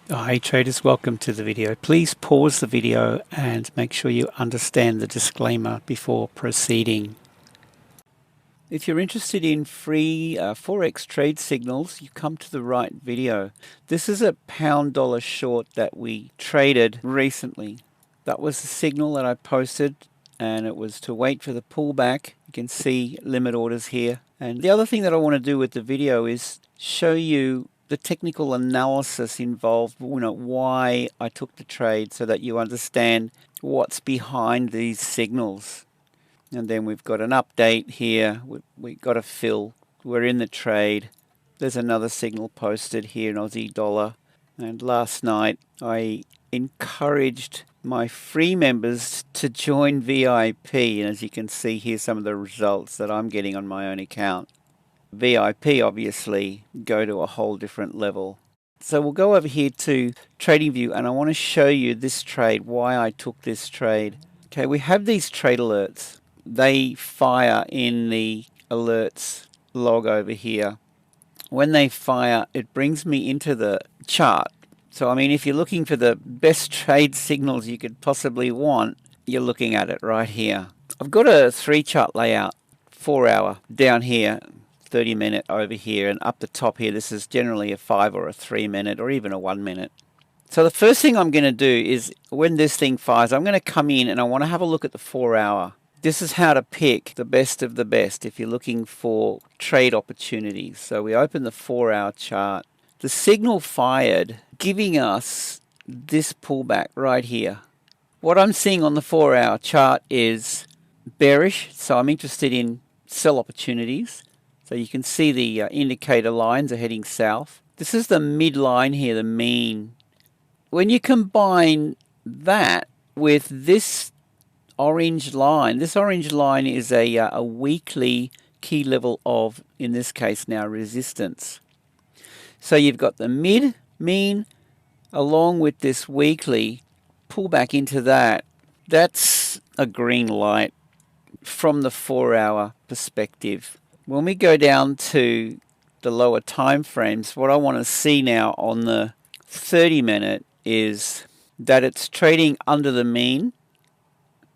Hi traders, welcome to the video. Please pause the video and make sure you understand the disclaimer before proceeding. If you're interested in free Forex trade signals, you come to the right video. This is a pound-dollar short that we traded recently. That was the signal that I posted, and it was to wait for the pullback. You can see limit orders here. And the other thing that I want to do with the video is show you the technical analysis involved, why I took the trade, so that you understand what's behind these signals. And then we've got an update here. We've got a fill. We're in the trade. There's another signal posted here in Aussie dollar. And last night I encouraged my free members to join VIP. And as you can see here, some of the results that I'm getting on my own account. VIP obviously go to a whole different level. So we'll go over here to TradingView, and I want to show you this trade, why I took this trade. Okay, we have these trade alerts. They fire in the alerts log over here. When they fire, it brings me into the chart. So I mean, if you're looking for the best trade signals you could possibly want, you're looking at it right here. I've got a 3-chart layout, 4-hour down here, 30-minute over here, and up the top here, this is generally a 5 or a 3-minute or even a 1-minute. So the first thing I'm going to do is, when this thing fires, I'm going to come in and I want to have a look at the 4-hour. This is how to pick the best of the best if you're looking for trade opportunities. So we open the 4-hour chart. The signal fired, giving us this pullback right here. What I'm seeing on the 4-hour chart is bearish, so I'm interested in sell opportunities. So you can see the indicator lines are heading south. This is the midline here, the mean. When you combine that with this orange line is a weekly key level of, in this case now, resistance. So you've got the mid, mean, along with this weekly pullback into that. That's a green light from the 4-hour perspective. When we go down to the lower time frames, what I want to see now on the 30-minute is that it's trading under the mean.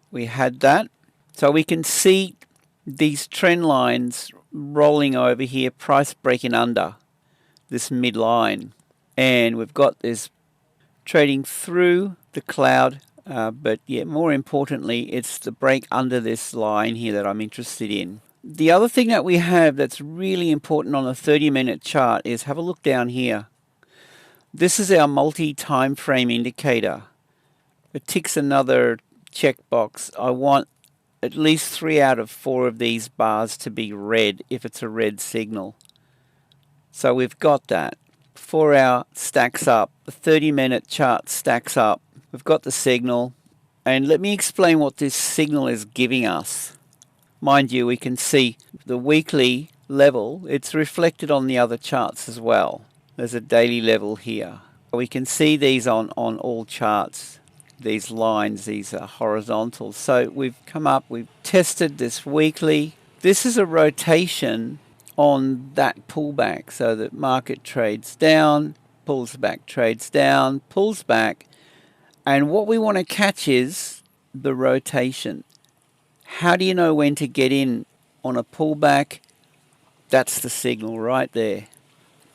We had that. So we can see these trend lines rolling over here, price breaking under this midline. And we've got this trading through the cloud, but yeah, more importantly, it's the break under this line here that I'm interested in. The other thing that we have that's really important on the 30-minute chart is, have a look down here. This is our multi-time frame indicator. It ticks another checkbox. I want at least 3 out of 4 of these bars to be red if it's a red signal. So we've got that. 4-hour stacks up. The 30-minute chart stacks up. We've got the signal. And let me explain what this signal is giving us. Mind you, we can see the weekly level. It's reflected on the other charts as well. There's a daily level here. We can see these on all charts. These lines, these are horizontal. So we've come up, we've tested this weekly. This is a rotation on that pullback. So the market trades down, pulls back, trades down, pulls back. And what we want to catch is the rotation. How do you know when to get in on a pullback? That's the signal right there.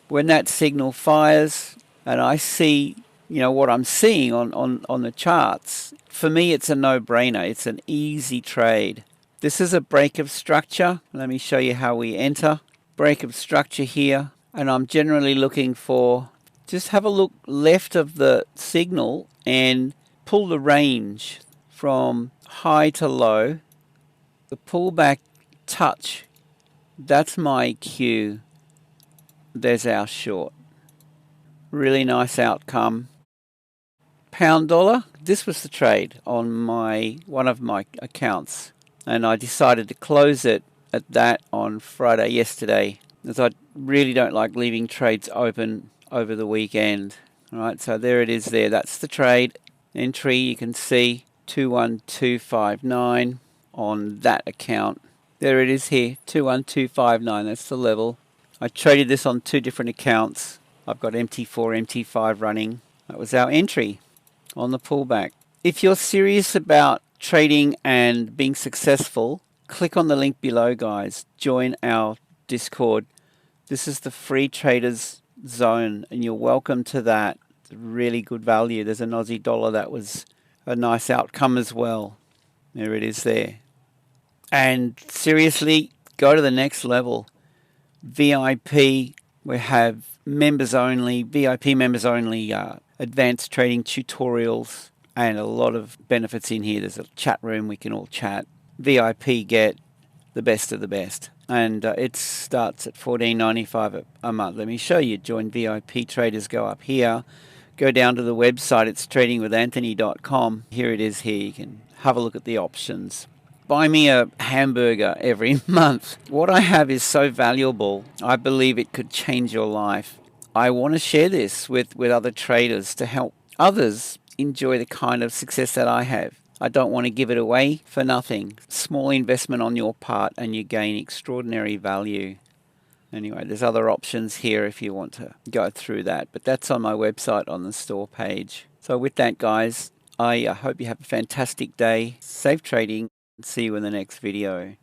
When that signal fires and I see, what I'm seeing on the charts, for me it's a no-brainer. It's an easy trade. This is a break of structure. Let me show you how we enter. Break of structure here. And I'm generally looking for, just have a look left of the signal and pull the range from high to low. The pullback touch, that's my cue. There's our short. Really nice outcome. Pound dollar, this was the trade on one of my accounts, and I decided to close it at that on Friday yesterday, as I really don't like leaving trades open over the weekend. All right, so there it is there. That's the trade. Entry, you can see 21259 on that account. There it is here, 21259, that's the level. I traded this on 2 different accounts. I've got MT4, MT5 running. That was our entry on the pullback. If you're serious about trading and being successful, click on the link below, guys. Join our Discord. This is the free traders zone, and you're welcome to that. It's really good value. There's an Aussie dollar that was a nice outcome as well. There it is there. And seriously, go to the next level. VIP, we have members only, VIP members only, advanced trading tutorials, and a lot of benefits in here. There's a chat room, we can all chat. VIP get the best of the best. And it starts at $14.95 a month. Let me show you. Join VIP traders. Go up here. Go down to the website. It's tradingwithanthony.com. Here it is here. You can have a look at the options. Buy me a hamburger every month. What I have is so valuable. I believe it could change your life. I want to share this with other traders to help others enjoy the kind of success that I have. I don't want to give it away for nothing. Small investment on your part and you gain extraordinary value. Anyway, there's other options here if you want to go through that. But that's on my website on the store page. So with that, guys, I hope you have a fantastic day. Safe trading. See you in the next video.